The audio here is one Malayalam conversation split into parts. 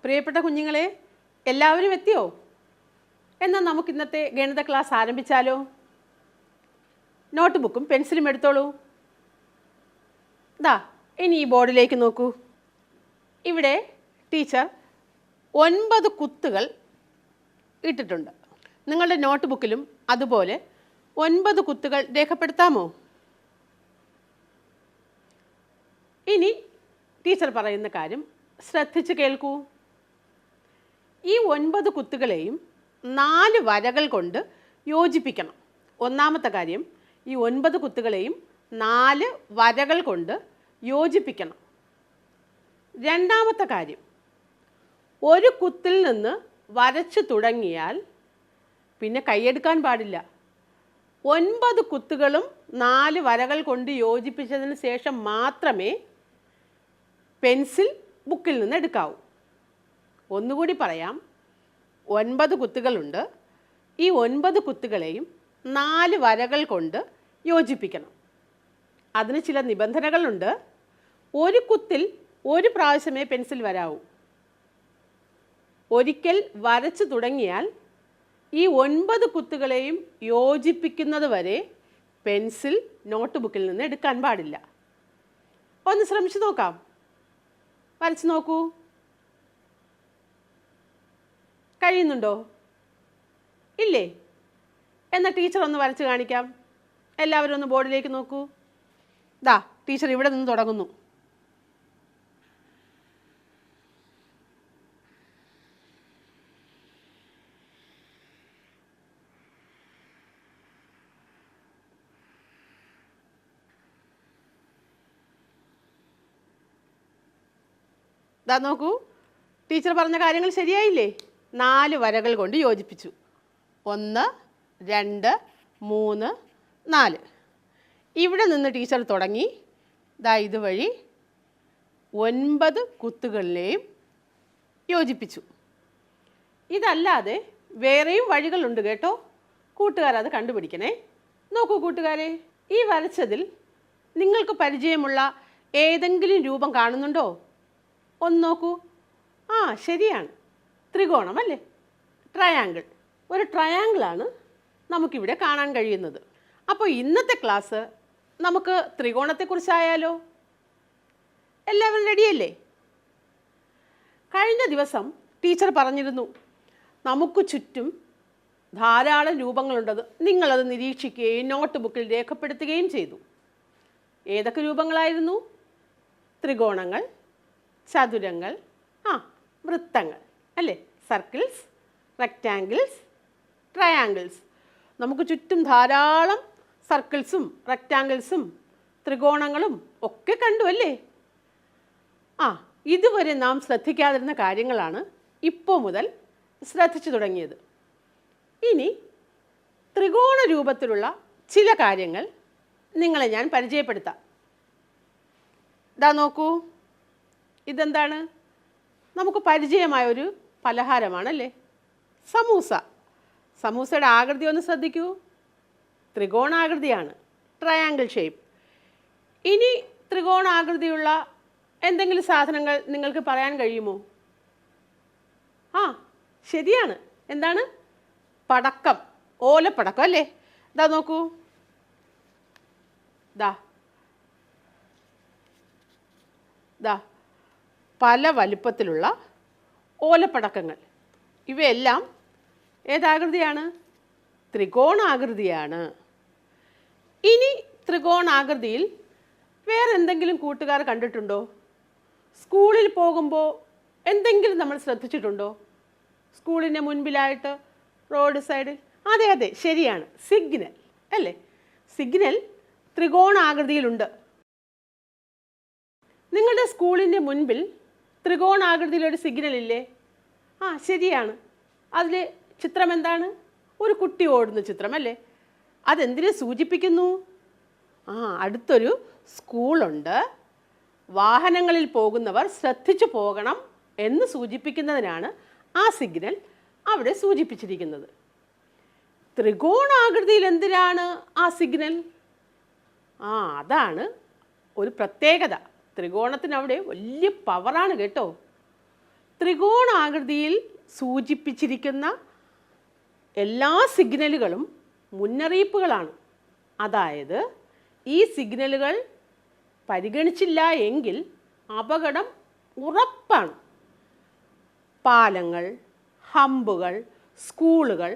പ്രിയപ്പെട്ട കുഞ്ഞുങ്ങളെ, എല്ലാവരും എത്തിയോ? എന്നാൽ നമുക്ക് ഇന്നത്തെ ഗണിത ക്ലാസ് ആരംഭിച്ചാലോ? നോട്ട് ബുക്കും പെൻസിലും എടുത്തോളൂ. ദാ ഇനി ഈ ബോർഡിലേക്ക് നോക്കൂ. ഇവിടെ ടീച്ചർ 9 കുത്തുകൾ ഇട്ടിട്ടുണ്ട്. നിങ്ങളുടെ നോട്ട് ബുക്കിലും അതുപോലെ 9 കുത്തുകൾ രേഖപ്പെടുത്താമോ? ഇനി ടീച്ചർ പറയുന്ന കാര്യം ശ്രദ്ധിച്ച് കേൾക്കൂ. ഈ 9 കുത്തുകളെയും 4 വരകൾ കൊണ്ട് യോജിപ്പിക്കണം. ഒന്നാമത്തെ കാര്യം, ഈ 9 കുത്തുകളെയും 4 വരകൾ കൊണ്ട് യോജിപ്പിക്കണം. രണ്ടാമത്തെ കാര്യം, ഒരു കുത്തിൽ നിന്ന് വരച്ചു തുടങ്ങിയാൽ പിന്നെ കൈയെടുക്കാൻ പാടില്ല. 9 കുത്തുകളും 4 വരകൾ കൊണ്ട് യോജിപ്പിച്ചതിന് ശേഷം മാത്രമേ പെൻസിൽ ബുക്കിൽ നിന്ന് എടുക്കാവൂ. ഒന്നുകൂടി പറയാം, 9 കുത്തുകളുണ്ട്. ഈ 9 കുത്തുകളെയും 4 വരകൾ കൊണ്ട് യോജിപ്പിക്കണം. അതിന് ചില നിബന്ധനകളുണ്ട്. ഒരു കുത്തിൽ ഒരു പ്രാവശ്യമേ പെൻസിൽ വരാവൂ. ഒരിക്കൽ വരച്ചു തുടങ്ങിയാൽ ഈ 9 കുത്തുകളെയും യോജിപ്പിക്കുന്നത് വരെ പെൻസിൽ നോട്ട് ബുക്കിൽ നിന്ന് എടുക്കാൻ പാടില്ല. ഒന്ന് ശ്രമിച്ചു നോക്കാം. വരച്ചു നോക്കൂ. കഴിയുന്നുണ്ടോ? ഇല്ലേ? എന്നാൽ ടീച്ചർ ഒന്ന് വരച്ച് കാണിക്കാം. എല്ലാവരും ഒന്ന് ബോർഡിലേക്ക് നോക്കൂ. ദാ ടീച്ചർ ഇവിടെ നിന്ന് തുടങ്ങുന്നു. ദാ നോക്കൂ, ടീച്ചർ പറഞ്ഞ കാര്യങ്ങൾ ശരിയായില്ലേ? 4 വരകൾ കൊണ്ട് യോജിപ്പിച്ചു. 1, 2, 3, 4. ഇവിടെ നിന്ന് ടീച്ചർ തുടങ്ങി ദാ ഇതുവഴി 9 കുത്തുകളിലെയും യോജിപ്പിച്ചു. ഇതല്ലാതെ വേറെയും വഴികളുണ്ട് കേട്ടോ. കൂട്ടുകാരത് കണ്ടുപിടിക്കണേ. നോക്കൂ കൂട്ടുകാരെ, ഈ വരച്ചതിൽ നിങ്ങൾക്ക് പരിചയമുള്ള ഏതെങ്കിലും രൂപം കാണുന്നുണ്ടോ? ഒന്ന് നോക്കൂ. ആ, ശരിയാണ്, ത്രികോണം അല്ലേ? ട്രയാങ്കിൾ. ഒരു ട്രയാങ്കിളാണ് നമുക്കിവിടെ കാണാൻ കഴിയുന്നത്. അപ്പോൾ ഇന്നത്തെ ക്ലാസ് നമുക്ക് ത്രികോണത്തെക്കുറിച്ചായാലോ? എല്ലാവരും റെഡിയല്ലേ? കഴിഞ്ഞ ദിവസം ടീച്ചർ പറഞ്ഞിരുന്നു നമുക്ക് ചുറ്റും ധാരാളം രൂപങ്ങളുണ്ടത്. നിങ്ങളത് നിരീക്ഷിക്കുകയും നോട്ട് ബുക്കിൽ രേഖപ്പെടുത്തുകയും ചെയ്തു. ഏതൊക്കെ രൂപങ്ങളായിരുന്നു? ത്രികോണങ്ങൾ, ചതുരങ്ങൾ, വൃത്തങ്ങൾ അല്ലേ? Circles, rectangles, triangles. നമുക്ക് ചുറ്റും ധാരാളം സർക്കിൾസും റെക്റ്റാങ്കിൾസും ത്രികോണങ്ങളും ഒക്കെ കണ്ടു അല്ലേ? ഇതുവരെ നാം ശ്രദ്ധിക്കാതിരുന്ന കാര്യങ്ങളാണ് ഇപ്പോൾ മുതൽ ശ്രദ്ധിച്ചു തുടങ്ങിയത്. ഇനി ത്രികോണ രൂപത്തിലുള്ള ചില കാര്യങ്ങൾ നിങ്ങളെ ഞാൻ പരിചയപ്പെടുത്താം. ഇതാ നോക്കൂ, ഇതെന്താണ്? നമുക്ക് പരിചയമായൊരു പലഹാരമാണല്ലേ, സമൂസ. സമൂസയുടെ ആകൃതി ഒന്ന് ശ്രദ്ധിക്കൂ. ത്രികോണാകൃതിയാണ്, ട്രയാങ്കിൾ ഷേപ്പ്. ഇനി ത്രികോണാകൃതിയുള്ള എന്തെങ്കിലും സാധനങ്ങൾ നിങ്ങൾക്ക് പറയാൻ കഴിയുമോ? ശരിയാണ്. എന്താണ്? പടക്കം, ഓലപ്പടക്കം അല്ലേ? ഇതാ നോക്കൂ, ദാ പല വലുപ്പത്തിലുള്ള ഓലപ്പടക്കങ്ങൾ. ഇവയെല്ലാം ഏതാകൃതിയാണ്? ത്രികോണാകൃതിയാണ്. ഇനി ത്രികോണാകൃതിയിൽ വേറെ എന്തെങ്കിലും കൂട്ടുകാർ കണ്ടിട്ടുണ്ടോ? സ്കൂളിൽ പോകുമ്പോൾ എന്തെങ്കിലും നമ്മൾ ശ്രദ്ധിച്ചിട്ടുണ്ടോ? സ്കൂളിൻ്റെ മുൻപിലായിട്ട് റോഡ് സൈഡിൽ, അതെ അതെ ശരിയാണ്, സിഗ്നൽ അല്ലേ? സിഗ്നൽ ത്രികോണാകൃതിയിലുണ്ട്. നിങ്ങളുടെ സ്കൂളിൻ്റെ മുൻപിൽ ത്രികോണാകൃതിയിലൊരു സിഗ്നൽ ഇല്ലേ? ആ ശരിയാണ്. അതിൽ ചിത്രം എന്താണ്? ഒരു കുട്ടി ഓടുന്ന ചിത്രം അല്ലേ? അതെന്തിനെ സൂചിപ്പിക്കുന്നു? അടുത്തൊരു സ്കൂളുണ്ട്, വാഹനങ്ങളിൽ പോകുന്നവർ ശ്രദ്ധിച്ചു പോകണം എന്ന് സൂചിപ്പിക്കുന്നതിനാണ് ആ സിഗ്നൽ അവിടെ സൂചിപ്പിച്ചിരിക്കുന്നത്. ത്രികോണാകൃതിയിൽ എന്തിനാണ് ആ സിഗ്നൽ? അതാണ് ഒരു പ്രത്യേകത. ത്രികോണത്തിന് അവിടെ വലിയ പവറാണ് കേട്ടോ. ത്രികോണാകൃതിയിൽ സൂചിപ്പിച്ചിരിക്കുന്ന എല്ലാ സിഗ്നലുകളും മുന്നറിയിപ്പുകളാണ്. അതായത് ഈ സിഗ്നലുകൾ പരിഗണിച്ചില്ല എങ്കിൽ അപകടം ഉറപ്പാണ്. പാലങ്ങൾ, ഹമ്പുകൾ, സ്കൂളുകൾ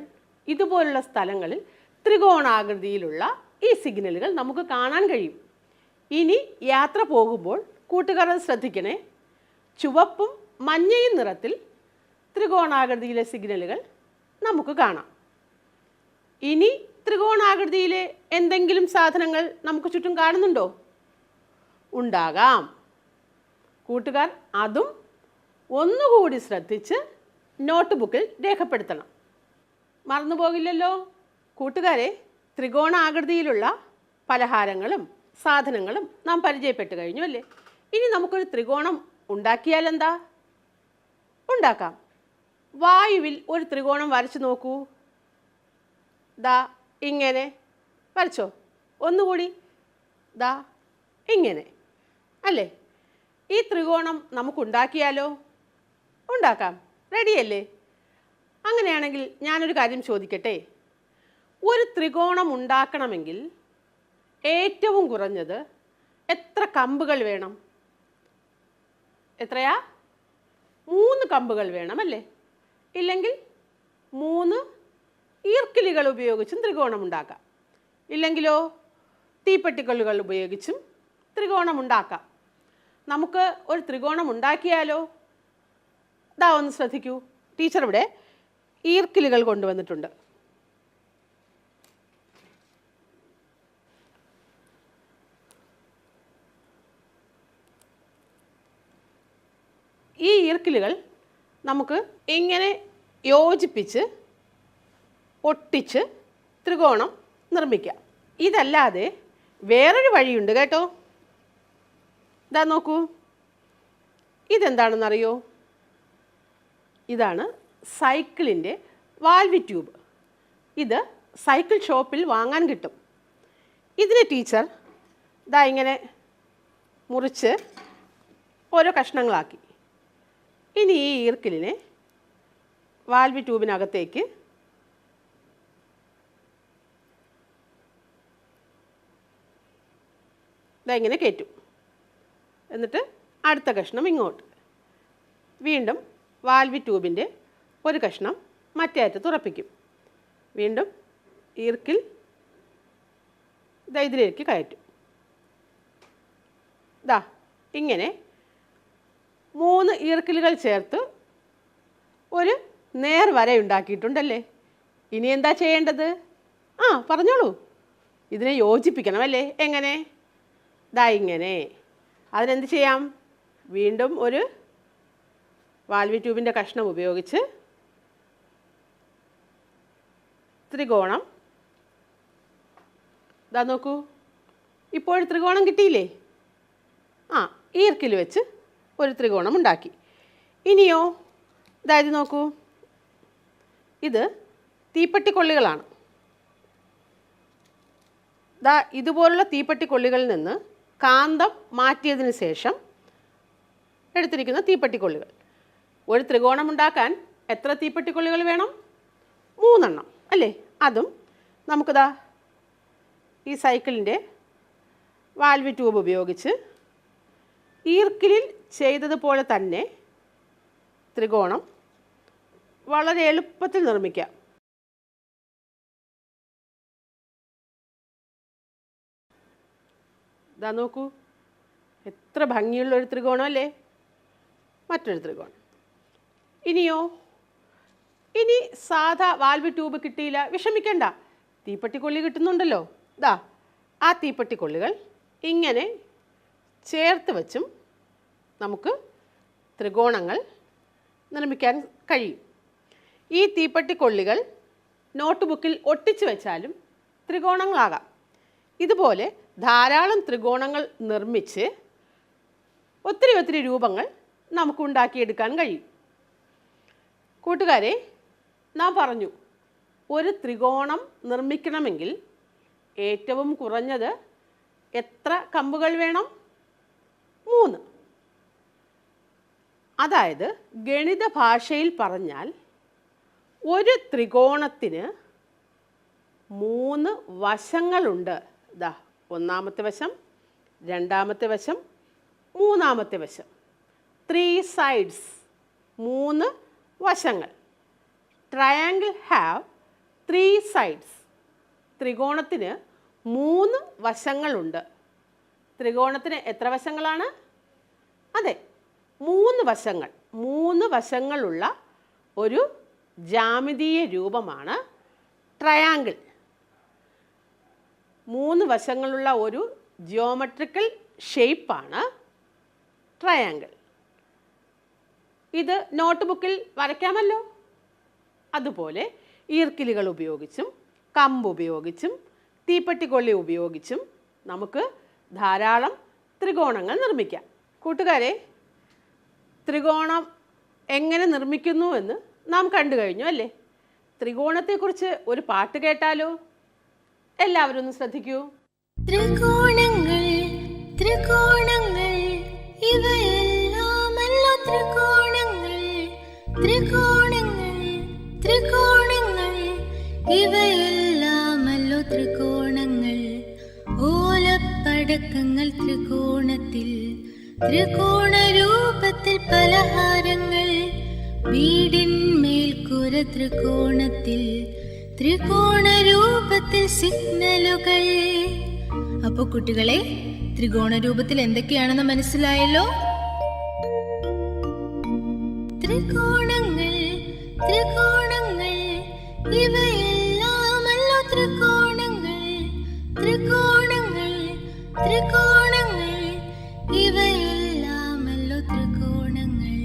ഇതുപോലുള്ള സ്ഥലങ്ങളിൽ ത്രികോണാകൃതിയിലുള്ള ഈ സിഗ്നലുകൾ നമുക്ക് കാണാൻ കഴിയും. ഇനി യാത്ര പോകുമ്പോൾ കൂട്ടുകാർ ശ്രദ്ധിക്കണേ. ചുവപ്പും മഞ്ഞയും നിറത്തിൽ ത്രികോണാകൃതിയിലെ സിഗ്നലുകൾ നമുക്ക് കാണാം. ഇനി ത്രികോണാകൃതിയിലെ എന്തെങ്കിലും സാധനങ്ങൾ നമുക്ക് ചുറ്റും കാണുന്നുണ്ടോ? ഉണ്ടാകാം. കൂട്ടുകാർ അതും ഒന്നുകൂടി ശ്രദ്ധിച്ച് നോട്ട് ബുക്കിൽ രേഖപ്പെടുത്തണം. മറന്നുപോകില്ലല്ലോ. കൂട്ടുകാരെ, ത്രികോണാകൃതിയിലുള്ള പലഹാരങ്ങളും സാധനങ്ങളും നാം പരിചയപ്പെട്ടു കഴിഞ്ഞു അല്ലേ? ഇനി നമുക്കൊരു ത്രികോണം ഉണ്ടാക്കിയാലെന്താ? ഉണ്ടാക്കാം. വായുവിൽ ഒരു ത്രികോണം വരച്ചു നോക്കൂ. ദാ ഇങ്ങനെ വരച്ചോ. ഒന്നുകൂടി ദാ ഇങ്ങനെ അല്ലേ? ഈ ത്രികോണം നമുക്കുണ്ടാക്കിയാലോ? ഉണ്ടാക്കാം. റെഡിയല്ലേ? അങ്ങനെയാണെങ്കിൽ ഞാനൊരു കാര്യം ചോദിക്കട്ടെ. ഒരു ത്രികോണം ഉണ്ടാക്കണമെങ്കിൽ ഏറ്റവും കുറഞ്ഞത് എത്ര കമ്പുകൾ വേണം? എത്രയാ? 3 കമ്പുകൾ വേണം അല്ലേ? ഇല്ലെങ്കിൽ 3 ഈർക്കിലുകൾ ഉപയോഗിച്ചും ത്രികോണം ഉണ്ടാക്കാം. ഇല്ലെങ്കിലോ തീപ്പെട്ടിക്കല്ലുകൾ ഉപയോഗിച്ചും ത്രികോണം ഉണ്ടാക്കാം. നമുക്ക് ഒരു ത്രികോണം ഉണ്ടാക്കിയാലോ? ദാ ഒന്ന് ശ്രദ്ധിക്കൂ. ടീച്ചർ ഇവിടെ ഈർക്കിലുകൾ കൊണ്ടുവന്നിട്ടുണ്ട്. ഈ ഈർക്കിലുകൾ നമുക്ക് ഇങ്ങനെ യോജിപ്പിച്ച് ഒട്ടിച്ച് ത്രികോണം നിർമ്മിക്കാം. ഇതല്ലാതെ വേറൊരു വഴിയുണ്ട് കേട്ടോ. ഇതാ നോക്കൂ. ഇതെന്താണെന്നറിയോ? ഇതാണ് സൈക്കിളിൻ്റെ വാൽവ് ട്യൂബ്. ഇത് സൈക്കിൾ ഷോപ്പിൽ വാങ്ങാൻ കിട്ടും. ഇതിനെ ടീച്ചർ ഇതാ ഇങ്ങനെ മുറിച്ച് ഓരോ കഷ്ണങ്ങളാക്കി. ഇനി ഈ ഈർക്കിലിനെ വാൽവ് ട്യൂബിനകത്തേക്ക് ഇതാ ഇങ്ങനെ കയറ്റും. എന്നിട്ട് അടുത്ത കഷ്ണം ഇങ്ങോട്ട്. വീണ്ടും വാൽവ് ട്യൂബിൻ്റെ ഒരു കഷ്ണം മറ്റേ അറ്റത്ത് ഉറപ്പിക്കും. വീണ്ടും ഈർക്കിൽ ഇതാ ഇതിലേക്ക് കയറ്റും. ഇതാ ഇങ്ങനെ 3 ഈർക്കിലുകൾ ചേർത്ത് ഒരു നേർവര ഉണ്ടാക്കിയിട്ടുണ്ടല്ലേ? ഇനി എന്താ ചെയ്യേണ്ടത്? പറഞ്ഞോളൂ. ഇതിനെ യോജിപ്പിക്കണം അല്ലേ? എങ്ങനെ? ദാ ഇങ്ങനെ. അതിനെന്ത് ചെയ്യാം? വീണ്ടും ഒരു വാൽവ് ട്യൂബിൻ്റെ കഷ്ണം ഉപയോഗിച്ച് ത്രികോണം ഇതാ നോക്കൂ. ഇപ്പോൾ ത്രികോണം കിട്ടിയില്ലേ? ഈർക്കിൽ വെച്ച് ഒരു ത്രികോണം ഉണ്ടാക്കി. ഇനിയോ ഇതായത് നോക്കൂ. ഇത് തീപ്പെട്ടിക്കൊള്ളികളാണ്. ദാ ഇതുപോലുള്ള തീപ്പെട്ടിക്കൊള്ളികളിൽ നിന്ന് കാന്തം മാറ്റിയതിന് ശേഷം എടുത്തിരിക്കുന്ന തീപ്പെട്ടിക്കൊള്ളികൾ. ഒരു ത്രികോണം ഉണ്ടാക്കാൻ എത്ര തീപ്പെട്ടിക്കൊള്ളികൾ വേണം? 3 എണ്ണം അല്ലേ? അതും നമുക്കിതാ ഈ സൈക്കിളിൻ്റെ വാൽവ് ട്യൂബ് ഉപയോഗിച്ച് ഈർക്കിലിൽ ചെയ്തതുപോലെ തന്നെ ത്രികോണം വളരെ എളുപ്പത്തിൽ നിർമ്മിക്കാം. ഇതാ നോക്കൂ. എത്ര ഭംഗിയുള്ളൊരു ത്രികോണം അല്ലേ? മറ്റൊരു ത്രികോണം. ഇനിയോ, ഇനി സാധാ വാൽവ് ട്യൂബ് കിട്ടിയില്ല, വിഷമിക്കണ്ട, തീപ്പെട്ടിക്കൊള്ളി കിട്ടുന്നുണ്ടല്ലോ. ദാ ആ തീപ്പെട്ടിക്കൊള്ളികൾ ഇങ്ങനെ ചേർത്ത് വച്ചും നമുക്ക് ത്രികോണങ്ങൾ നിർമ്മിക്കാൻ കഴിയും. ഈ തീപ്പെട്ടിക്കൊള്ളികൾ നോട്ട് ബുക്കിൽ ഒട്ടിച്ചു വെച്ചാലും ത്രികോണങ്ങളാകാം. ഇതുപോലെ ധാരാളം ത്രികോണങ്ങൾ നിർമ്മിച്ച് ഒത്തിരി രൂപങ്ങൾ നമുക്ക് ഉണ്ടാക്കിയെടുക്കാൻ കഴിയും. കൂട്ടുകാരെ, നാം പറഞ്ഞു ഒരു ത്രികോണം നിർമ്മിക്കണമെങ്കിൽ ഏറ്റവും കുറഞ്ഞത് എത്ര കമ്പുകൾ വേണം? 3. അതായത് ഗണിത ഭാഷയിൽ പറഞ്ഞാൽ ഒരു ത്രികോണത്തിന് 3 വശങ്ങളുണ്ട്. ദാ ഒന്നാമത്തെ വശം, രണ്ടാമത്തെ വശം, മൂന്നാമത്തെ വശം. 3 sides, 3 വശങ്ങൾ. Triangle have 3 sides. ത്രികോണത്തിന് 3 വശങ്ങളുണ്ട്. ത്രികോണത്തിന് എത്ര വശങ്ങളാണ്? അതെ, 3 വശങ്ങൾ. 3 വശങ്ങളുള്ള ഒരു ജാമിതീയ രൂപമാണ് ട്രയാങ്കിൾ. 3 വശങ്ങളുള്ള ഒരു ജിയോമെട്രിക്കൽ ഷേപ്പാണ് ട്രയാങ്കിൾ. ഇത് നോട്ട് ബുക്കിൽ വരയ്ക്കാമല്ലോ. അതുപോലെ ഈർക്കിലുകൾ ഉപയോഗിച്ചും കമ്പ് ഉപയോഗിച്ചും തീപ്പെട്ടിക്കൊള്ളി ഉപയോഗിച്ചും നമുക്ക് ധാരാളം ത്രികോണങ്ങൾ നിർമ്മിക്കാം. കൂട്ടുകാരെ, ത്രികോണം എങ്ങനെ നിർമ്മിക്കുന്നു എന്ന് നാം കണ്ടു കഴിഞ്ഞു അല്ലേ? ത്രികോണത്തെക്കുറിച്ച് ഒരു പാട്ട് കേട്ടാലോ? എല്ലാവരും ഒന്ന് ശ്രദ്ധിക്കൂ. ത്രികോണങ്ങൾ ത്രികോണങ്ങൾ ഇവയെല്ലാമല്ലോ ത്രികോണങ്ങൾ. ത്രികോണങ്ങൾ ത്രികോണങ്ങൾ ഇവയെല്ലാമല്ലോ ത്രികോണങ്ങൾ. ഓലപ്പടക്കങ്ങൾ ത്രികോണത്തിൽ, ത്രികോണ രൂപത്തിൽ പലഹാരങ്ങൾ. വീടിന്മേൽക്കൂര ത്രികോണത്തിൽ, ത്രികോണ രൂപത്തിൽ സിഗ്നലുകൾ. അപ്പൊ കുട്ടികളെ, ത്രികോണ രൂപത്തിൽ എന്തൊക്കെയാണെന്ന് മനസ്സിലായല്ലോ? ത്രികോണങ്ങൾ ത്രികോണങ്ങൾ ഇവയെല്ലാമല്ലോ ത്രികോണങ്ങൾ. ത്രികോണങ്ങൾ ത്രികോണങ്ങൾ ഇവയെല്ലാമല്ലോ ത്രികോണങ്ങൾ.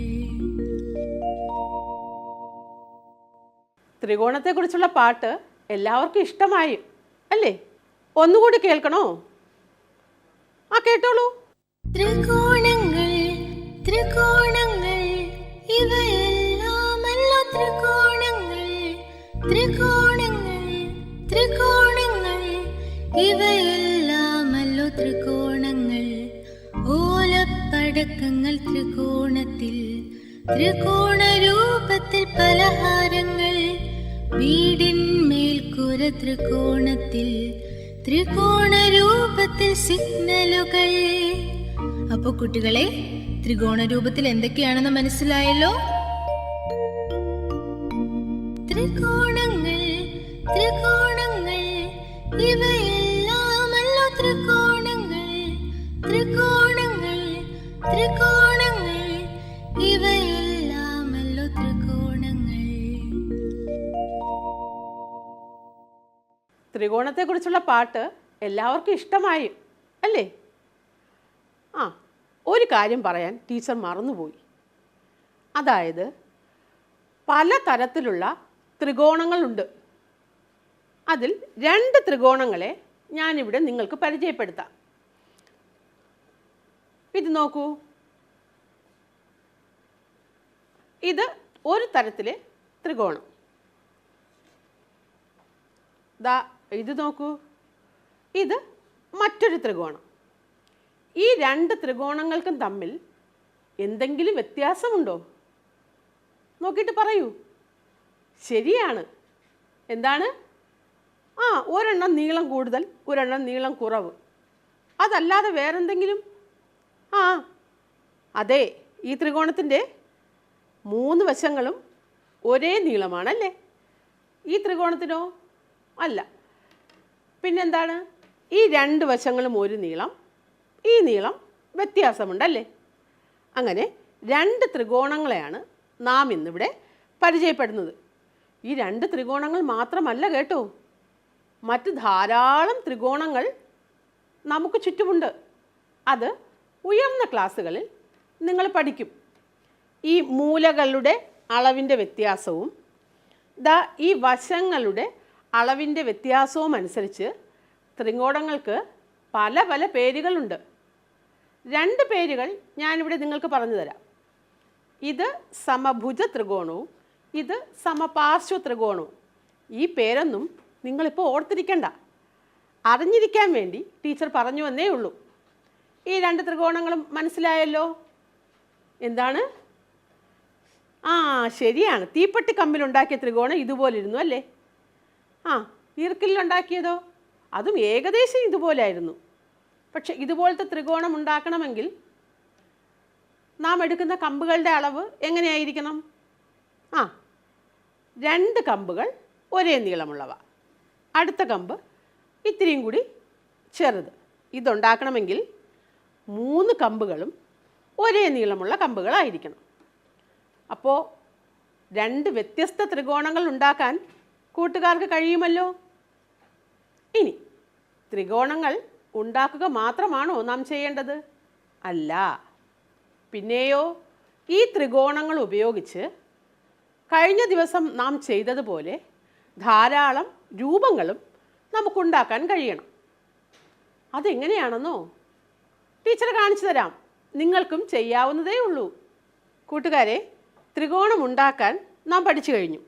ത്രികോണത്തെക്കുറിച്ചുള്ള പാട്ട് എല്ലാവർക്കും ഇഷ്ടമായി അല്ലേ? ഒന്നുകൂടി കേൾക്കണോ? ആ, കേട്ടോളൂ. ത്രികോണങ്ങൾ ത്രികോണങ്ങൾ ഇവയെല്ലാമല്ലോ ത്രികോണങ്ങൾ. ത്രികോണങ്ങൾ ത്രികോണങ്ങൾ ഇവയെല്ലാമല്ലോ ത്രികോണങ്ങൾ. ഓലപ്പടക്കങ്ങൾ ത്രികോണത്തിൽ, ത്രികോണ രൂപത്തിൽ പലഹാരങ്ങൾ. വീടിന്മേൽക്കൂര ത്രികോണത്തിൽ, ത്രികോണ രൂപത്തിൽ സിഗ്നലുകൾ. അപ്പൊ കുട്ടികളെ, ത്രികോണ രൂപത്തിൽ എന്തൊക്കെയാണെന്ന് മനസ്സിലായല്ലോ? ത്രികോണങ്ങൾ ത്രികോണങ്ങൾ ഇവയെല്ലാമല്ലോ ത്രികോണങ്ങൾ. ത്രികോണങ്ങൾ ത്രികോണങ്ങൾ ഇവയെല്ലാമല്ലോ ത്രികോണങ്ങൾ. ത്രികോണത്തെക്കുറിച്ചുള്ള പാട്ട് എല്ലാവർക്കും ഇഷ്ടമായി അല്ലേ? ആ, ഒരു കാര്യം പറയാൻ ടീച്ചർ മറന്നുപോയി. അതായത് പല തരത്തിലുള്ള ത്രികോണങ്ങളുണ്ട്. അതിൽ 2 ത്രികോണങ്ങളെ ഞാനിവിടെ നിങ്ങൾക്ക് പരിചയപ്പെടുത്താം. ഇത് നോക്കൂ. ഇത് ഒരു തരത്തിലെ ത്രികോണം. ദാ ഇത് നോക്കൂ. ഇത് മറ്റൊരു ത്രികോണം. ഈ 2 ത്രികോണങ്ങൾക്കും തമ്മിൽ എന്തെങ്കിലും വ്യത്യാസമുണ്ടോ? നോക്കിയിട്ട് പറയൂ. ശരിയാണ്. എന്താണ്? ഒരെണ്ണം നീളം കൂടുതൽ, ഒരെണ്ണം നീളം കുറവ്. അതല്ലാതെ വേറെന്തെങ്കിലും? അതെ, ഈ ത്രികോണത്തിൻ്റെ 3 വശങ്ങളും ഒരേ നീളമാണല്ലേ? ഈ ത്രികോണത്തിനോ? അല്ല. പിന്നെന്താണ്? ഈ 2 വശങ്ങളും ഒരു നീളം, ഈ നീളം വ്യത്യാസമുണ്ടല്ലേ? അങ്ങനെ 2 ത്രികോണങ്ങളെയാണ് നാം ഇന്നിവിടെ പരിചയപ്പെടുന്നത്. ഈ 2 ത്രികോണങ്ങൾ മാത്രമല്ല കേട്ടോ, മറ്റ് ധാരാളം ത്രികോണങ്ങൾ നമുക്ക് ചുറ്റുമുണ്ട്. അത് ഉയർന്ന ക്ലാസ്സുകളിൽ നിങ്ങൾ പഠിക്കും. ഈ മൂലകളുടെ അളവിൻ്റെ വ്യത്യാസവും ഈ വശങ്ങളുടെ അളവിൻ്റെ വ്യത്യാസവും അനുസരിച്ച് ത്രികോണങ്ങൾക്ക് പല പല പേരുകളുണ്ട്. 2 പേരുകൾ ഞാനിവിടെ നിങ്ങൾക്ക് പറഞ്ഞു തരാം. ഇത് സമഭുജ ത്രികോണവും ഇത് സമപാർശ്വ ത്രികോണവും. ഈ പേരൊന്നും നിങ്ങളിപ്പോൾ ഓർത്തിരിക്കണ്ട, അറിഞ്ഞിരിക്കാൻ വേണ്ടി ടീച്ചർ പറഞ്ഞു എന്നേ ഉള്ളൂ. ഈ 2 ത്രികോണങ്ങളും മനസ്സിലായല്ലോ? എന്താണ്? ശരിയാണ്, തീപ്പെട്ടി കമ്പിലുണ്ടാക്കിയ ത്രികോണം ഇതുപോലെ ഇരുന്നു അല്ലേ? ഈർക്കിലുണ്ടാക്കിയതോ അതും ഏകദേശം ഇതുപോലെയായിരുന്നു. പക്ഷെ ഇതുപോലത്തെ ത്രികോണം ഉണ്ടാക്കണമെങ്കിൽ നാം എടുക്കുന്ന കമ്പുകളുടെ അളവ് എങ്ങനെയായിരിക്കണം? 2 കമ്പുകൾ ഒരേ നീളമുള്ളവ, അടുത്ത കമ്പ് ഇത്തിരിയും കൂടി ചെറുത്. ഇതുണ്ടാക്കണമെങ്കിൽ 3 കമ്പുകളും ഒരേ നീളമുള്ള കമ്പുകളായിരിക്കണം. അപ്പോൾ 2 വ്യത്യസ്ത ത്രികോണങ്ങൾ ഉണ്ടാക്കാൻ കൂട്ടുകാർക്ക് കഴിയുമല്ലോ. ഇനി ത്രികോണങ്ങൾ ഉണ്ടാക്കുക മാത്രമാണോ നാം ചെയ്യേണ്ടത്? അല്ല, പിന്നെയോ ഈ ത്രികോണങ്ങൾ ഉപയോഗിച്ച് കഴിഞ്ഞ ദിവസം നാം ചെയ്തതുപോലെ ധാരാളം രൂപങ്ങളും നമുക്കുണ്ടാക്കാൻ കഴിയണം. അതെങ്ങനെയാണെന്നോ ടീച്ചർ കാണിച്ചു തരാം. നിങ്ങൾക്കും ചെയ്യാവുന്നതേ ഉള്ളൂ. കൂട്ടുകാരെ, ത്രികോണം ഉണ്ടാക്കാൻ നാം പഠിച്ചു കഴിഞ്ഞു.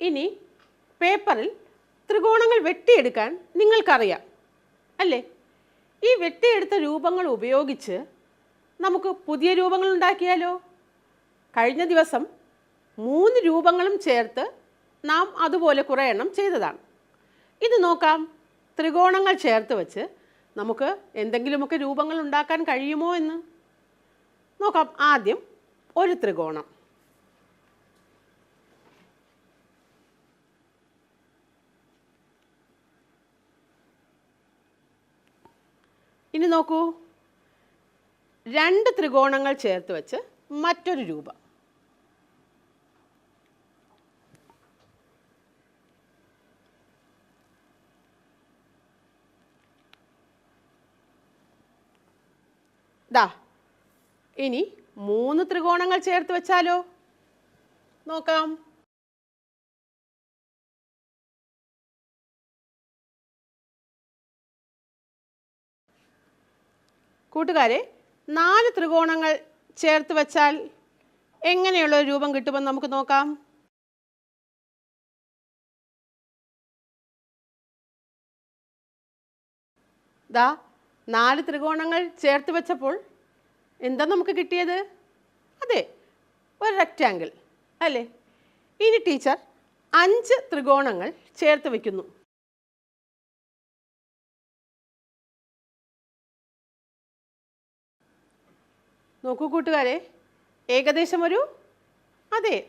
ഇനി പേപ്പറിൽ ത്രികോണങ്ങൾ വെട്ടിയെടുക്കാൻ നിങ്ങൾക്കറിയാം അല്ലേ? ഈ വെട്ടിയെടുത്ത രൂപങ്ങൾ ഉപയോഗിച്ച് നമുക്ക് പുതിയ രൂപങ്ങൾ ഉണ്ടാക്കിയാലോ? കഴിഞ്ഞ ദിവസം 3 രൂപങ്ങളും ചേർത്ത് നാം അതുപോലെ കുറേ എണ്ണം ചെയ്തതാണ്. ഇത് നോക്കാം, ത്രികോണങ്ങൾ ചേർത്ത് വെച്ച് നമുക്ക് എന്തെങ്കിലുമൊക്കെ രൂപങ്ങൾ ഉണ്ടാക്കാൻ കഴിയുമോ എന്ന് നോക്കാം. ആദ്യം ഒരു ത്രികോണം. ഇനി നോക്കൂ, 2 ത്രികോണങ്ങൾ ചേർത്ത് വെച്ച് മറ്റൊരു രൂപം. ഇനി 3 ത്രികോണങ്ങൾ ചേർത്ത് വെച്ചാലോ? നോക്കാം. കൂട്ടുകാരെ, 4 ത്രികോണങ്ങൾ ചേർത്ത് വെച്ചാൽ എങ്ങനെയുള്ള ഒരു രൂപം കിട്ടുമെന്ന് നമുക്ക് നോക്കാം. ദാ 4 ത്രികോണങ്ങൾ ചേർത്ത് വെച്ചപ്പോൾ എന്താ നമുക്ക് കിട്ടിയത്? അതെ, ഒരു റെക്റ്റാങ്കിൾ അല്ലേ? ഇനി ടീച്ചർ 5 ത്രികോണങ്ങൾ ചേർത്ത് വയ്ക്കുന്നു. നോക്കൂ കൂട്ടുകാരെ, ഏകദേശം ഒരു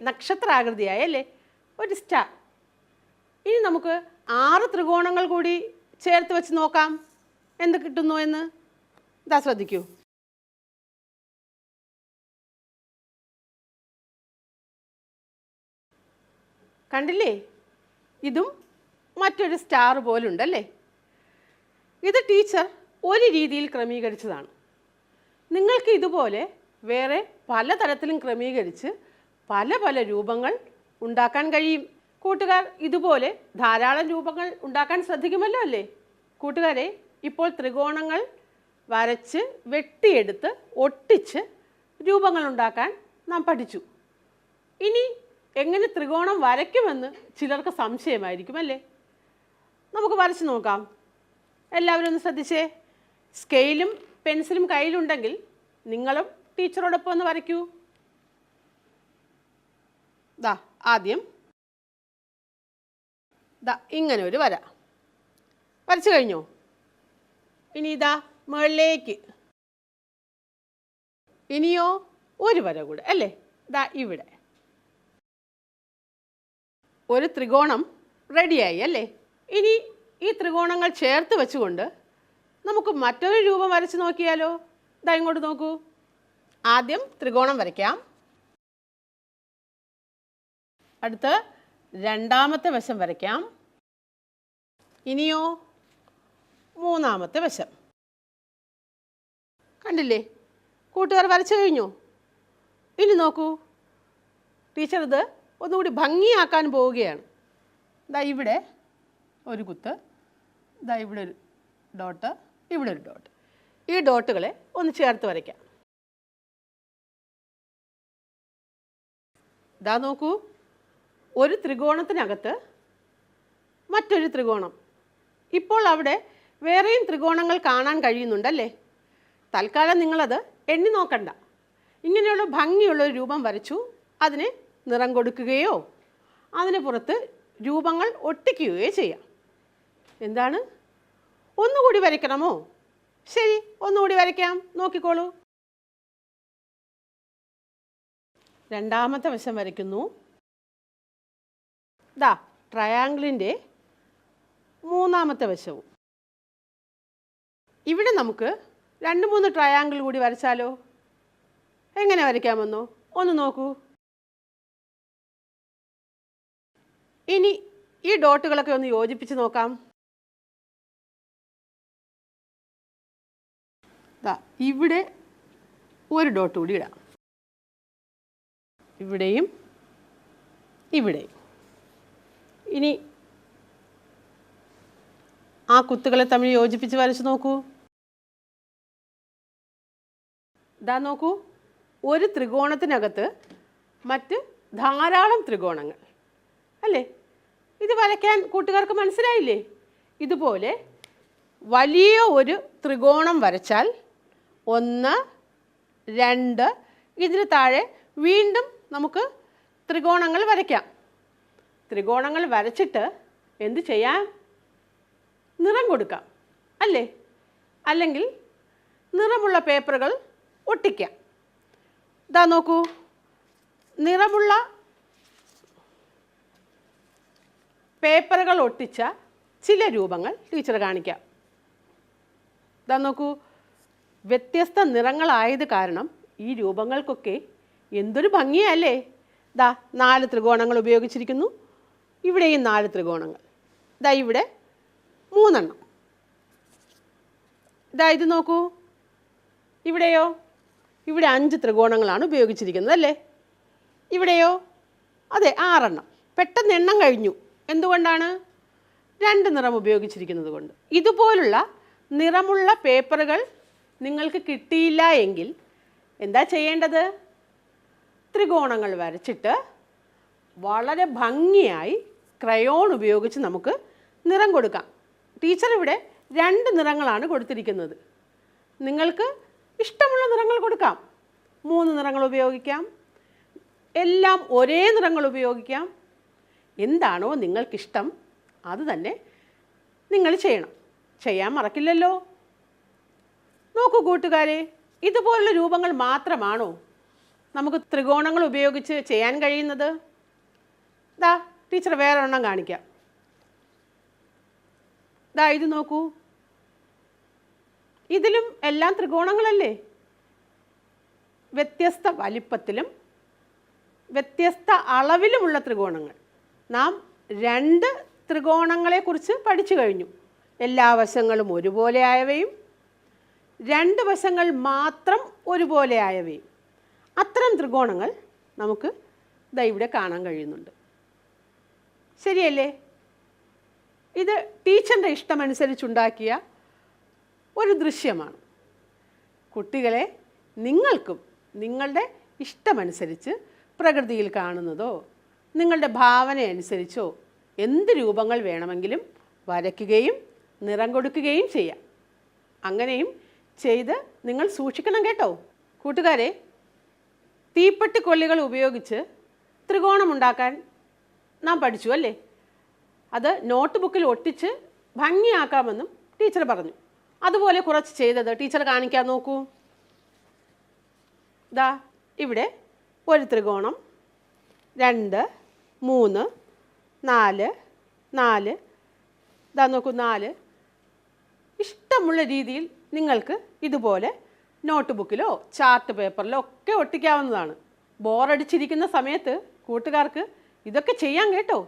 നക്ഷത്രാകൃതിയായ അല്ലേ, ഒരു സ്റ്റാർ. ഇനി നമുക്ക് 6 ത്രികോണങ്ങൾ കൂടി ചേർത്ത് വെച്ച് നോക്കാം എന്ത് കിട്ടുന്നു എന്ന്. ശ്രദ്ധിക്കൂ. കണ്ടില്ലേ? ഇതും മറ്റൊരു സ്റ്റാർ പോലുണ്ടല്ലേ? ഇത് ടീച്ചർ ഒരു രീതിയിൽ ക്രമീകരിച്ചതാണ്. നിങ്ങൾക്ക് ഇതുപോലെ വേറെ പലതരത്തിലും ക്രമീകരിച്ച് പല പല രൂപങ്ങൾ ഉണ്ടാക്കാൻ കഴിയും. കൂട്ടുകാർ ഇതുപോലെ ധാരാളം രൂപങ്ങൾ ഉണ്ടാക്കാൻ ശ്രദ്ധിക്കുമല്ലോ അല്ലേ? കൂട്ടുകാരെ, ഇപ്പോൾ ത്രികോണങ്ങൾ വരച്ച് വെട്ടിയെടുത്ത് ഒട്ടിച്ച് രൂപങ്ങൾ ഉണ്ടാക്കാൻ നാം പഠിച്ചു. ഇനി എങ്ങനെ ത്രികോണം വരയ്ക്കുമെന്ന് ചിലർക്ക് സംശയമായിരിക്കും അല്ലേ? നമുക്ക് വരച്ച് നോക്കാം. എല്ലാവരും ഒന്ന് ശ്രദ്ധിച്ചേ. സ്കെയിലും പെൻസിലും കയ്യിലുണ്ടെങ്കിൽ നിങ്ങളും ടീച്ചറോടൊപ്പം ഒന്ന് വരയ്ക്കൂ. ആദ്യം ഇങ്ങനെ ഒരു വര വരച്ചു കഴിഞ്ഞോ? ഇനി മുകളിലേക്ക്. ഇനിയോ ഒരു വര കൂടെ അല്ലേ? ഇവിടെ ഒരു ത്രികോണം റെഡിയായി അല്ലേ? ഇനി ഈ ത്രികോണങ്ങൾ ചേർത്ത് വെച്ചുകൊണ്ട് നമുക്ക് മറ്റൊരു രൂപം വരച്ച് നോക്കിയാലോ? ഇതാ ഇങ്ങോട്ട് നോക്കൂ. ആദ്യം ത്രികോണം വരയ്ക്കാം. അടുത്ത് രണ്ടാമത്തെ വശം വരയ്ക്കാം. ഇനിയോ മൂന്നാമത്തെ വശം. കണ്ടില്ലേ? കൂട്ടുകാർ വരച്ചു കഴിഞ്ഞു. ഇനി നോക്കൂ, ടീച്ചർ ഇത് ഒന്നുകൂടി ഭംഗിയാക്കാൻ പോവുകയാണ്. ഇതാ ഇവിടെ ഒരു കുത്ത്, ഇതാ ഇവിടെ ഒരു ഡോട്ട്, ഇവിടെ ഒരു ഡോട്ട്. ഈ ഡോട്ടുകളെ ഒന്ന് ചേർത്ത് വരയ്ക്കാം. ഇതാ നോക്കൂ, ഒരു ത്രികോണത്തിനകത്ത് മറ്റൊരു ത്രികോണം. ഇപ്പോൾ അവിടെ വേറെയും ത്രികോണങ്ങൾ കാണാൻ കഴിയുന്നുണ്ടല്ലേ? തൽക്കാലം നിങ്ങളത് എണ്ണി നോക്കണ്ട. ഇങ്ങനെയുള്ള ഭംഗിയുള്ളൊരു രൂപം വരച്ചു അതിന് നിറം കൊടുക്കുകയോ അതിന് പുറത്ത് രൂപങ്ങൾ ഒട്ടിക്കുകയോ ചെയ്യാം. എന്താണ്, ഒന്നുകൂടി വരയ്ക്കണമോ? ശരി, ഒന്നുകൂടി വരയ്ക്കാം. നോക്കിക്കോളൂ. രണ്ടാമത്തെ വശം വരയ്ക്കുന്നു. ദാ ട്രയാങ്കിളിൻ്റെ മൂന്നാമത്തെ വശവും. ഇവിടെ നമുക്ക് 2-3 ട്രയാങ്കിൾ കൂടി വരച്ചാലോ? എങ്ങനെ വരയ്ക്കാമെന്നോ ഒന്ന് നോക്കൂ. ഇനി ഈ ഡോട്ടുകളൊക്കെ ഒന്ന് യോജിപ്പിച്ച് നോക്കാം. ദാ ഇവിടെ ഒരു ഡോട്ട് കൂടി ഇടാം, ഇവിടെയും ഇവിടെയും. ഇനി ആ കുത്തുകളെ തമ്മിൽ യോജിപ്പിച്ച് വരച്ച് നോക്കൂ. ഇതാ നോക്കൂ, ഒരു ത്രികോണത്തിനകത്ത് മറ്റ് ധാരാളം ത്രികോണങ്ങൾ അല്ലേ? ഇത് വരയ്ക്കാൻ കൂട്ടുകാർക്ക് മനസ്സിലായില്ലേ? ഇതുപോലെ വലിയ ഒരു ത്രികോണം വരച്ചാൽ 1, 2, ഇതിന് താഴെ വീണ്ടും നമുക്ക് ത്രികോണങ്ങൾ വരയ്ക്കാം. ത്രികോണങ്ങൾ വരച്ചിട്ട് എന്ത് ചെയ്യാം? നിറം കൊടുക്കാം അല്ലേ? അല്ലെങ്കിൽ നിറമുള്ള പേപ്പറുകൾ ഒട്ടിക്കാം. ഇതാ നോക്കൂ, നിറമുള്ള പേപ്പറുകൾ ഒട്ടിച്ച ചില രൂപങ്ങൾ ടീച്ചർ കാണിക്കാം. ഇതാ നോക്കൂ, വ്യത്യസ്ത നിറങ്ങളായത് കാരണം ഈ രൂപങ്ങൾക്കൊക്കെ എന്തൊരു ഭംഗിയല്ലേ? ദാ 4 ത്രികോണങ്ങൾ ഉപയോഗിച്ചിരിക്കുന്നു. ഇവിടെയും 4 ത്രികോണങ്ങൾ. ദാ ഇവിടെ 3 എണ്ണം. ഇതാ ഇത് നോക്കൂ, ഇവിടെയോ? ഇവിടെ 5 ത്രികോണങ്ങളാണ് ഉപയോഗിച്ചിരിക്കുന്നത് അല്ലേ? ഇവിടെയോ? അതെ, 6 എണ്ണം. പെട്ടെന്ന് എണ്ണം കഴിഞ്ഞു. എന്തുകൊണ്ടാണ്? 2 നിറം ഉപയോഗിച്ചിരിക്കുന്നത് കൊണ്ട്. ഇതുപോലുള്ള നിറമുള്ള പേപ്പറുകൾ നിങ്ങൾക്ക് കിട്ടിയില്ല എങ്കിൽ എന്താ ചെയ്യേണ്ടത്? ത്രികോണങ്ങൾ വരച്ചിട്ട് വളരെ ഭംഗിയായി ക്രയോൺ ഉപയോഗിച്ച് നമുക്ക് നിറം കൊടുക്കാം. ടീച്ചർ ഇവിടെ 2 നിറങ്ങളാണ് കൊടുത്തിരിക്കുന്നത്. നിങ്ങൾക്ക് ഇഷ്ടമുള്ള നിറങ്ങൾ കൊടുക്കാം. 3 നിറങ്ങൾ ഉപയോഗിക്കാം. എല്ലാം ഒരേ നിറങ്ങൾ ഉപയോഗിക്കാം. എന്താണോ നിങ്ങൾക്കിഷ്ടം അത് തന്നെ നിങ്ങൾ ചെയ്യണം. ചെയ്യാൻ മറക്കില്ലല്ലോ. നോക്കൂ കൂട്ടുകാരെ, ഇതുപോലുള്ള രൂപങ്ങൾ മാത്രമാണോ നമുക്ക് ത്രികോണങ്ങൾ ഉപയോഗിച്ച് ചെയ്യാൻ കഴിയുന്നത്? ദാ ടീച്ചർ വേറെ ഒരെണ്ണം കാണിക്കാം. ദാ ഇത് നോക്കൂ, ഇതിലും എല്ലാം ത്രികോണങ്ങളല്ലേ? വ്യത്യസ്ത വലിപ്പത്തിലും വ്യത്യസ്ത അളവിലുമുള്ള ത്രികോണങ്ങൾ. നാം 2 ത്രികോണങ്ങളെക്കുറിച്ച് പഠിച്ചു കഴിഞ്ഞു. എല്ലാ വശങ്ങളും ഒരുപോലെ ആയവയും 2 വശങ്ങൾ മാത്രം ഒരുപോലെ ആയവയും. അത്തരം ത്രികോണങ്ങൾ നമുക്ക് ദാ ഇവിടെ കാണാൻ കഴിയുന്നുണ്ട്. ശരിയല്ലേ? ഇത് ടീച്ചറിൻ്റെ ഇഷ്ടമനുസരിച്ചുണ്ടാക്കിയ ഒരു ദൃശ്യമാണ്. കുട്ടികളെ, നിങ്ങൾക്കും നിങ്ങളുടെ ഇഷ്ടമനുസരിച്ച് പ്രകൃതിയിൽ കാണുന്നതോ നിങ്ങളുടെ ഭാവന അനുസരിച്ചോ എന്ത് രൂപങ്ങൾ വേണമെങ്കിലും വരയ്ക്കുകയും നിറം കൊടുക്കുകയും ചെയ്യാം. അങ്ങനെയും ചെയ്ത് നിങ്ങൾ സൂക്ഷിക്കണം കേട്ടോ. കൂട്ടുകാരെ, തീപ്പെട്ടിക്കൊള്ളികൾ ഉപയോഗിച്ച് ത്രികോണമുണ്ടാക്കാൻ നാം പഠിച്ചു അല്ലേ? അത് നോട്ട് ബുക്കിൽ ഒട്ടിച്ച് ഭംഗിയാക്കാമെന്നും ടീച്ചർ പറഞ്ഞു. അതുപോലെ കുറച്ച് ചെയ്തത് ടീച്ചർ കാണിക്കാൻ നോക്കൂ. ദാ ഇവിടെ ഒരു ത്രികോണം, 2, 3, 4, 4. ദാ നോക്കൂ, 4. ഇഷ്ടമുള്ള രീതിയിൽ നിങ്ങൾക്ക് ഇതുപോലെ നോട്ട് ബുക്കിലോ ചാർട്ട് പേപ്പറിലോ ഒക്കെ ഒട്ടിക്കാവുന്നതാണ്. ബോറടിച്ചിരിക്കുന്ന സമയത്ത് കൂട്ടുകാർക്ക് ഇതൊക്കെ ചെയ്യാം കേട്ടോ.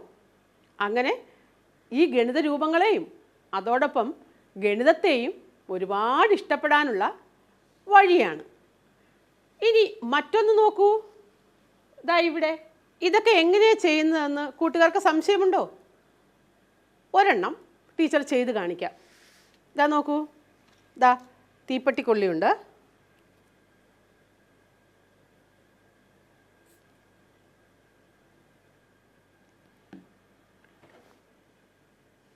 അങ്ങനെ ഈ ഗണിത രൂപങ്ങളെയും അതോടൊപ്പം ഗണിതത്തെയും ഒരുപാട് ഇഷ്ടപ്പെടാനുള്ള വഴിയാണ്. ഇനി മറ്റൊന്ന് നോക്കൂ, ദാ ഇവിടെ ഇതൊക്കെ എങ്ങനെയാണ് ചെയ്യുന്നതെന്ന് കൂട്ടുകാർക്ക് സംശയമുണ്ടോ? ഒരെണ്ണം ടീച്ചർ ചെയ്ത് കാണിക്കാം. ഇതാ നോക്കൂ, ദാ തീപ്പെട്ടിക്കൊള്ളിയുണ്ട്.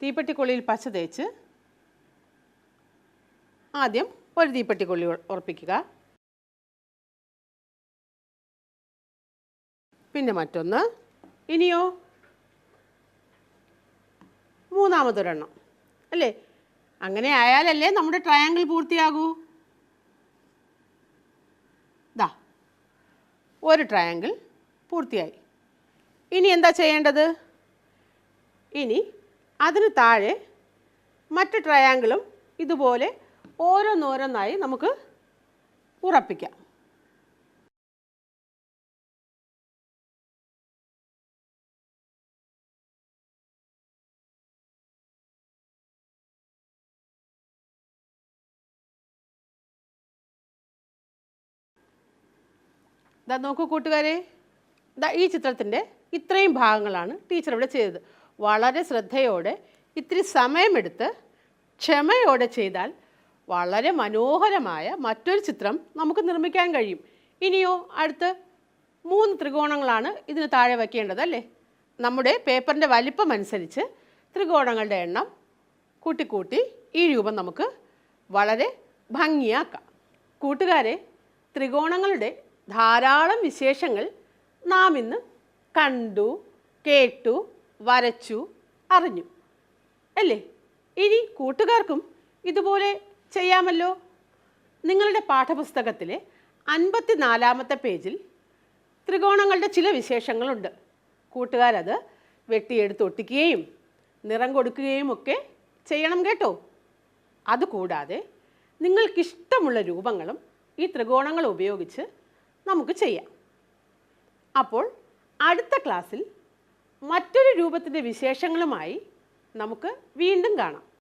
തീപ്പെട്ടിക്കൊള്ളിയിൽ പച്ച തേച്ച് ആദ്യം ഒരു തീപ്പെട്ടിക്കൊള്ളി ഉറപ്പിക്കുക. പിന്നെ മറ്റൊന്ന്, ഇനിയോ മൂന്നാമതൊരെണ്ണം അല്ലേ? അങ്ങനെ ആയാലല്ലേ നമ്മുടെ ട്രയാങ്കിൾ പൂർത്തിയാകൂ. ദാ ഒരു ട്രയാങ്കിൾ പൂർത്തിയായി. ഇനി എന്താ ചെയ്യേണ്ടത്? ഇനി അതിന് താഴെ മറ്റ് ട്രയാങ്കിളും ഇതുപോലെ ഓരോന്നോരോന്നായി നമുക്ക് ഉറപ്പിക്കാം. ഇതാ നോക്കൂ കൂട്ടുകാരെ, ഇതാ ഈ ചിത്രത്തിൻ്റെ ഇത്രയും ഭാഗങ്ങളാണ് ടീച്ചർ ഇവിടെ ചെയ്തത്. വളരെ ശ്രദ്ധയോടെ ഇത്തിരി സമയമെടുത്ത് ക്ഷമയോടെ ചെയ്താൽ വളരെ മനോഹരമായ മറ്റൊരു ചിത്രം നമുക്ക് നിർമ്മിക്കാൻ കഴിയും. ഇനിയോ അടുത്ത് 3 ത്രികോണങ്ങളാണ് ഇതിന് താഴെ വയ്ക്കേണ്ടത് അല്ലേ? നമ്മുടെ പേപ്പറിൻ്റെ വലിപ്പം അനുസരിച്ച് ത്രികോണങ്ങളുടെ എണ്ണം കൂട്ടിക്കൂട്ടി ഈ രൂപം നമുക്ക് വളരെ ഭംഗിയാക്കാം. കൂട്ടുകാരെ, ത്രികോണങ്ങളുടെ ധാരാളം വിശേഷങ്ങൾ നാം ഇന്ന് കണ്ടു, കേട്ടു, വരച്ചു, അറിഞ്ഞു അല്ലേ? ഇനി കൂട്ടുകാർക്കും ഇതുപോലെ ചെയ്യാമല്ലോ. നിങ്ങളുടെ പാഠപുസ്തകത്തിലെ 54-ാമത്തെ പേജിൽ ത്രികോണങ്ങളുടെ ചില വിശേഷങ്ങളുണ്ട്. കൂട്ടുകാരത് വെട്ടിയെടുത്ത് ഒട്ടിക്കുകയും നിറം കൊടുക്കുകയും ഒക്കെ ചെയ്യണം കേട്ടോ. അതുകൂടാതെ നിങ്ങൾക്കിഷ്ടമുള്ള രൂപങ്ങളും ഈ ത്രികോണങ്ങൾ ഉപയോഗിച്ച് നമുക്ക് ചെയ്യാം. അപ്പോൾ അടുത്ത ക്ലാസ്സിൽ മറ്റൊരു രൂപത്തിൻ്റെ വിശേഷങ്ങളുമായി നമുക്ക് വീണ്ടും കാണാം.